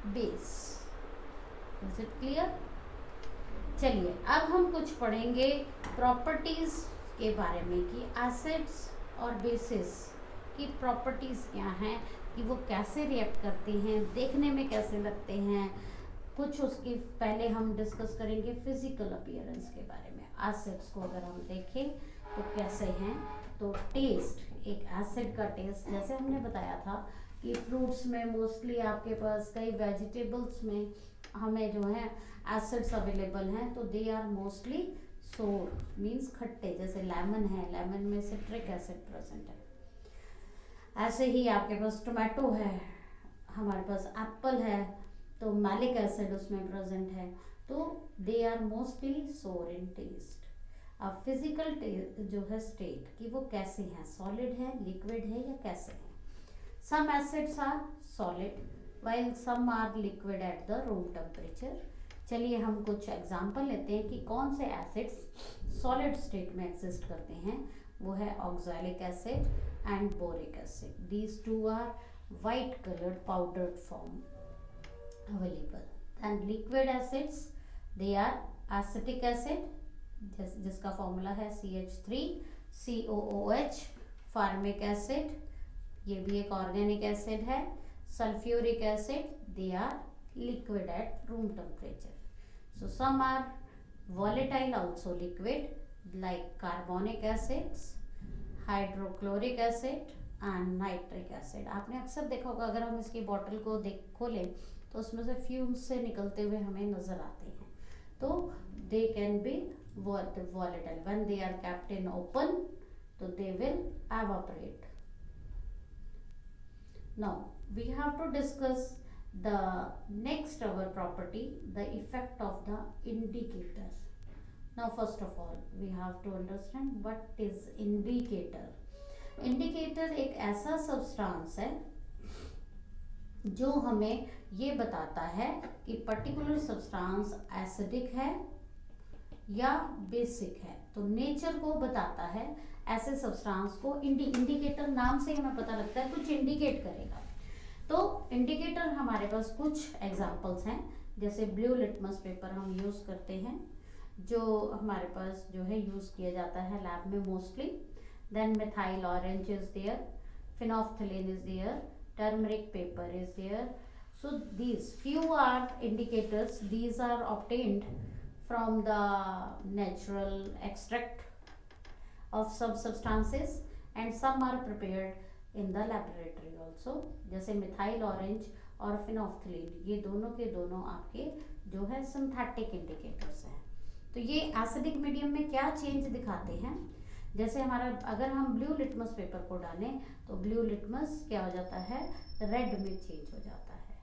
Base. Is it clear? चलिए अब हम कुछ पढ़ेंगे प्रॉपर्टीज के बारे में कि एसिड्स और बेसिस की प्रॉपर्टीज क्या हैं, कि वो कैसे रिएक्ट करते हैं, देखने में कैसे लगते हैं। कुछ उसके पहले हम डिस्कस करेंगे फिजिकल अपीयरेंस के बारे में। एसिड्स को अगर हम देखें तो कैसे हैं, तो टेस्ट, एक एसिड का टेस्ट, जैसे हमने बताया था कि फ्रूट्स में मोस्टली आपके पास कई वेजिटेबल्स में हमें जो है एसिड्स अवेलेबल हैं, तो दे आर मोस्टली सोर, मीन्स खट्टे। जैसे लेमन है, लेमन में सिट्रिक एसिड प्रेजेंट है। ऐसे ही आपके पास टोमेटो है, हमारे पास एप्पल है, तो मैलिक एसिड उसमें प्रेजेंट है। तो दे आर मोस्टली सोर इन टेस्ट। अब फिजिकल जो है स्टेट कि वो कैसे हैं, सॉलिड है, लिक्विड है, या कैसे हैं। Some acids are solid while some are liquid at the room temperature। चलिए हम कुछ एग्जाम्पल लेते हैं कि कौन से एसिड्स सॉलिड स्टेट में एग्जिस्ट करते हैं। वो है oxalic acid and boric acid. These two are white coloured powdered form available. And liquid acids, they are acetic acid जिसका फॉर्मूला है CH3COOH, फार्मिक एसिड, ये भी एक ऑर्गेनिक एसिड है, sulfuric acid, they are liquid at room temperature. So some are volatile also liquid like carbonic acids, hydrochloric acid and nitric acid। आपने अक्सर देखा होगा, अगर हम इसकी बॉटल को खोलें तो उसमें से फ्यूम्स से निकलते हुए हमें नजर आते हैं। तो they can be volatile when they are kept in open, तो they will evaporate। Now we have to discuss the next our property, the effect of the indicator। Now first of all we have to understand what is indicator। indicator एक ऐसा substance है जो हमें ये बताता है कि पर्टिकुलर सब्सटेंस एसिडिक है या बेसिक है। तो नेचर को बताता है ऐसे सब्सटेंस को। इंडिकेटर नाम से हमें पता लगता है कुछ इंडिकेट करेगा। तो इंडिकेटर हमारे पास कुछ एग्जांपल्स हैं, जैसे ब्लू लिटमस पेपर हम यूज़ करते हैं, जो हमारे पास जो है यूज़ किया जाता है लैब में mostly. Then methyl orange is there, phenolphthalein is there, turmeric paper is there. So these few are indicators, these are obtained from the natural extract of some substances and some are prepared in the laboratory also। जैसे methyl orange और phenolphthalein, ये दोनों के दोनों आपके जो है synthetic indicators हैं। तो ये एसिडिक मीडियम में क्या चेंज दिखाते हैं, जैसे हमारा अगर हम ब्लू लिटमस पेपर को डालें तो ब्लू लिटमस क्या हो जाता है, रेड में चेंज हो जाता है।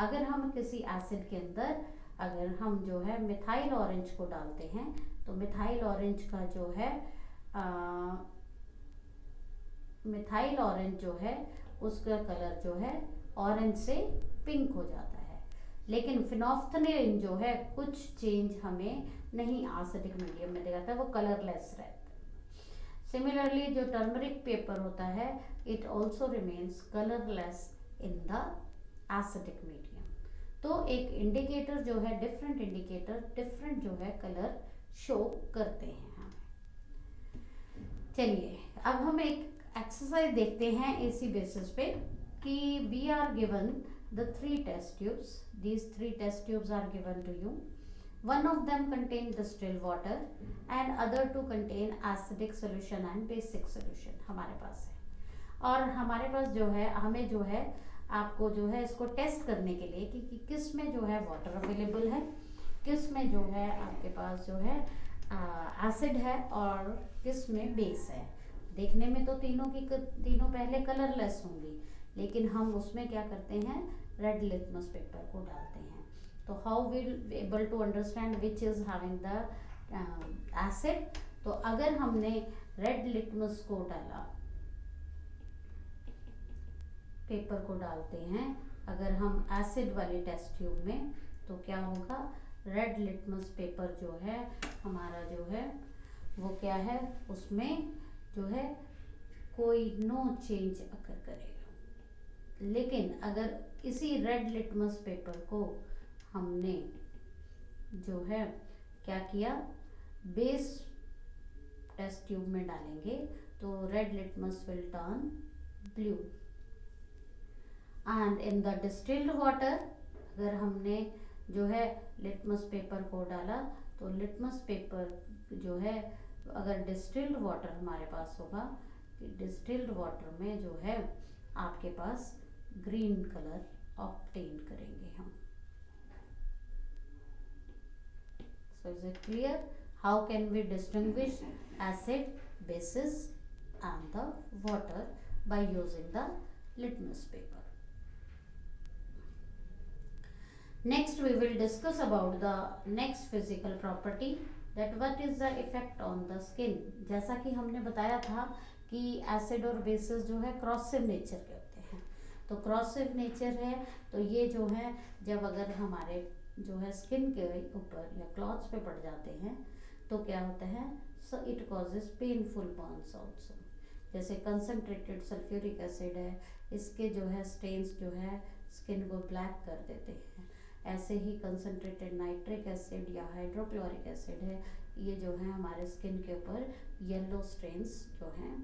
अगर हम किसी एसिड के अंदर अगर हम जो है मिथाइल ऑरेंज को डालते हैं तो मिथाइल ऑरेंज का जो है मिथाइल ऑरेंज जो है उसका कलर जो है ऑरेंज से पिंक हो जाता है। लेकिन फिनोफ्थलीन जो है कुछ चेंज हमें नहीं एसिडिक मीडियम में दिखाता है, वो कलरलेस रहता है। सिमिलरली जो टर्मरिक पेपर होता है, it also remains colourless in the acidic medium. तो एक इंडिकेटर जो है, डिफरेंट इंडिकेटर डिफरेंट जो है कलर शो करते हैं हमें। चलिए अब हम एक एक्सरसाइज देखते हैं इसी बेसिस पे कि we are given the 3 test tubes. These 3 test tubes are given to you. One of them contain distilled water and other 2 contain acidic solution and basic solution हमारे पास है। और हमारे पास जो है हमें जो है आपको जो है इसको टेस्ट करने के लिए कि किस में जो है वाटर अवेलेबल है, किस में जो है आपके पास जो है एसिड है और किस में बेस है। देखने में तो तीनों पहले कलरलेस होंगी, लेकिन हम उसमें क्या करते हैं, रेड लिटमस पेपर को डालते हैं। तो how will able to understand which is having the acid. तो अगर हमने रेड लिटमस को डाला, पेपर को डालते हैं अगर हम एसिड वाले टेस्ट ट्यूब में, तो क्या होगा, रेड लिटमस पेपर जो है हमारा जो है वो क्या है, उसमें जो है कोई नो चेंज अकर करेगा। लेकिन अगर इसी रेड लिटमस पेपर को हमने जो है क्या किया, बेस टेस्ट ट्यूब में डालेंगे तो red litmus will turn blue. And in the distilled water अगर हमने जो है लिटमस पेपर को डाला तो लिटमस पेपर जो है अगर डिस्टिल्ड वाटर हमारे पास होगा, डिस्टिल्ड वाटर में जो है आपके पास ग्रीन कलर ऑब्टेन करेंगे हम। So is it clear how can we distinguish acid, bases and the water by using the litmus paper. Next we will discuss about the next physical property, that what is the effect on the skin. जैसा कि हमने बताया था कि acid और basis जो है क्रॉसिव nature के होते हैं, तो क्रॉसिव नेचर है तो ये जो है जब अगर हमारे जो है स्किन के ऊपर या क्लॉथ्स पे पड़ जाते हैं तो क्या होता है, so it causes painful Burns also. जैसे कंसनट्रेटेड सल्फ्यूरिक एसिड है, इसके जो है स्टेन्स जो है स्किन को ब्लैक कर देते हैं। ऐसे ही कंसनट्रेटेड नाइट्रिक एसिड या हाइड्रोक्लोरिक एसिड है, ये जो है हमारे स्किन के ऊपर येलो स्टेन्स जो हैं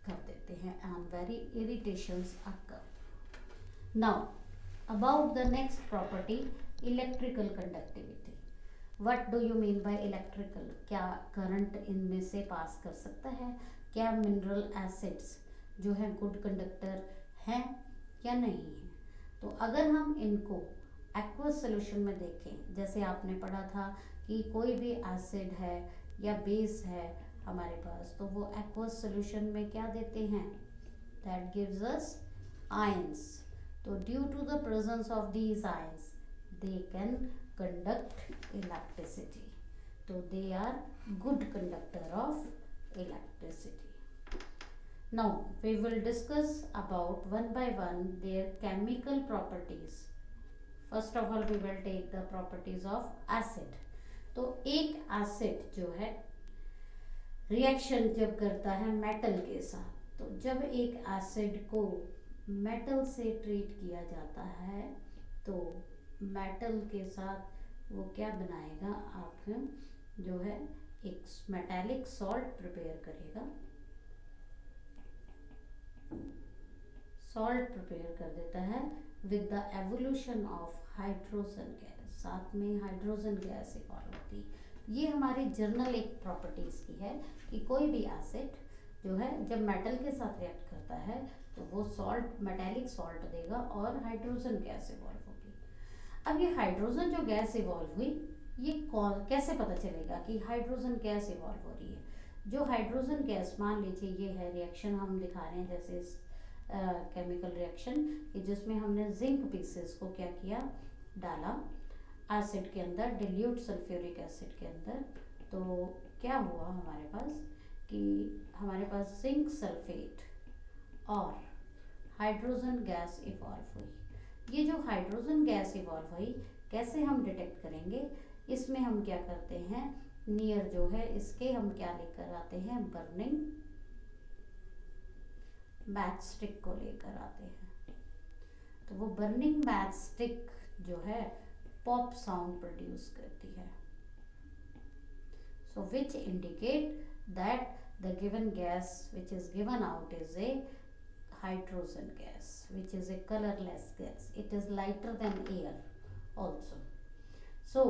कर देते हैं and very irritations occur. Now about the next property, electrical conductivity. What do you mean by electrical? क्या करंट इनमें से पास कर सकता है? क्या मिनरल एसिड्स जो है गुड कंडक्टर हैं या नहीं है? तो अगर हम इनको एक्वस सोल्यूशन में देखें, जैसे आपने पढ़ा था कि कोई भी एसिड है या बेस है हमारे पास, तो वो एक्वस सोल्यूशन में क्या देते हैं, दैट गिव्स अस आयंस। तो due to the presence of these ions they can conduct electricity, तो they are good conductor of electricity. Now we will discuss about one by one their chemical properties. First of all we will take the properties of acid. तो एक acid जो है reaction जब करता है metal के साथ, तो जब एक एसिड को मेटल से ट्रीट किया जाता है तो मेटल के साथ वो क्या बनाएगा, आप जो है एक मेटालिक सॉल्ट प्रिपेयर करेगा, सॉल्ट प्रिपेयर कर देता है with the evolution of hydrogen gas, साथ में हाइड्रोजन गैस इवॉल्व होती है। ये हमारी जर्नल एक प्रॉपर्टीज की है कि कोई भी एसिड जो है जब मेटल के साथ रिएक्ट करता है तो वो सॉल्ट मेटालिक सॉल्ट देगा और हाइड्रोजन गैस इवॉल्व होगी। अब ये हाइड्रोजन जो गैस इवॉल्व हुई, ये कैसे पता चलेगा कि हाइड्रोजन गैस इवॉल्व हो रही है? जो हाइड्रोजन गैस, मान लीजिए ये है रिएक्शन हम दिखा रहे हैं, जैसे इस केमिकल रिएक्शन जिसमें हमने जिंक पीसेस को क्या किया, डाला एसिड के अंदर, डिल्यूट सल्फ्यूरिक एसिड के अंदर, तो क्या हुआ हमारे पास कि हमारे पास जिंक सल्फेट और हाइड्रोजन गैस इवॉल्व हुई। ये जो हाइड्रोजन गैस इवॉल्व हुई कैसे हम डिटेक्ट करेंगे, इसमें हम क्या करते हैं, नियर जो है इसके हम क्या लेकर आते हैं, बर्निंग मैच स्टिक को लेकर आते हैं। तो वो बर्निंग मैच स्टिक जो है पॉप साउंड प्रोड्यूस करती है, so which indicate that the given gas which is given out is a hydrogen gas, which is a colorless gas. It is lighter than air also. So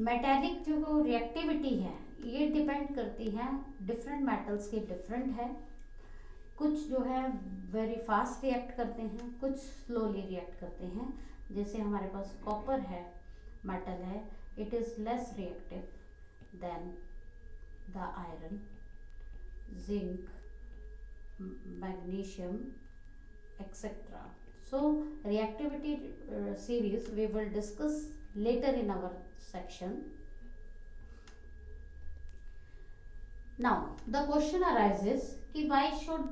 metallic जो reactivity है ये depend करती है different metals की, different है। कुछ जो है वेरी फास्ट रिएक्ट करते हैं, कुछ स्लोली रिएक्ट करते हैं। जैसे हमारे पास कॉपर है, मेटल है, it is less reactive than the iron, zinc, magnesium, etc. So reactivity series we will discuss later in our section. Now the question arises कि why should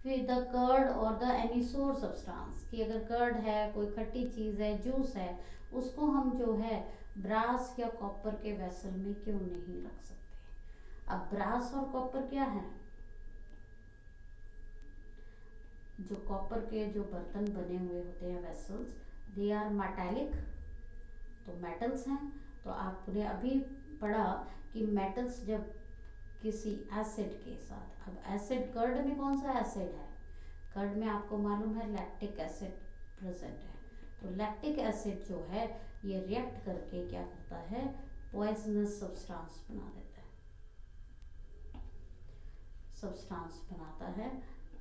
with the curd or the any sour substance, कि अगर curd है, कोई खट्टी चीज़ है, juice है, उसको हम जो है ब्रास या कॉपर के वेसल में क्यों नहीं रख सकते? अब ब्रास और कॉपर क्या है, जो कॉपर के जो बर्तन बने हुए होते हैं वेसल्स, दे आर मेटालिक, तो मेटल्स हैं। तो आपने अभी पढ़ा कि मेटल्स जब किसी एसिड के साथ, अब एसिड कर्ड में कौन सा एसिड है, कर्ड में आपको मालूम है लैक्टिक एसिड प्रेजेंट है। तो लैक्टिक एसिड जो है ये रिएक्ट करके क्या करता है, पॉइजनस सब्सटेंस बना देता है, सब्सटेंस बनाता है,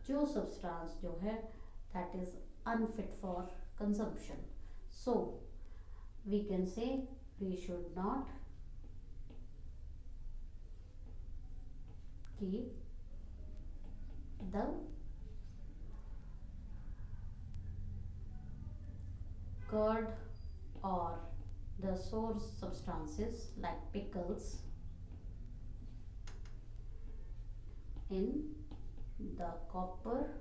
जो सब्सटेंस जो है that is unfit for consumption. So we can say we should not keep the curd or the source substances like pickles in the copper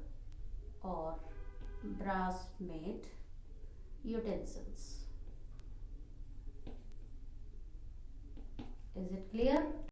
or brass made utensils.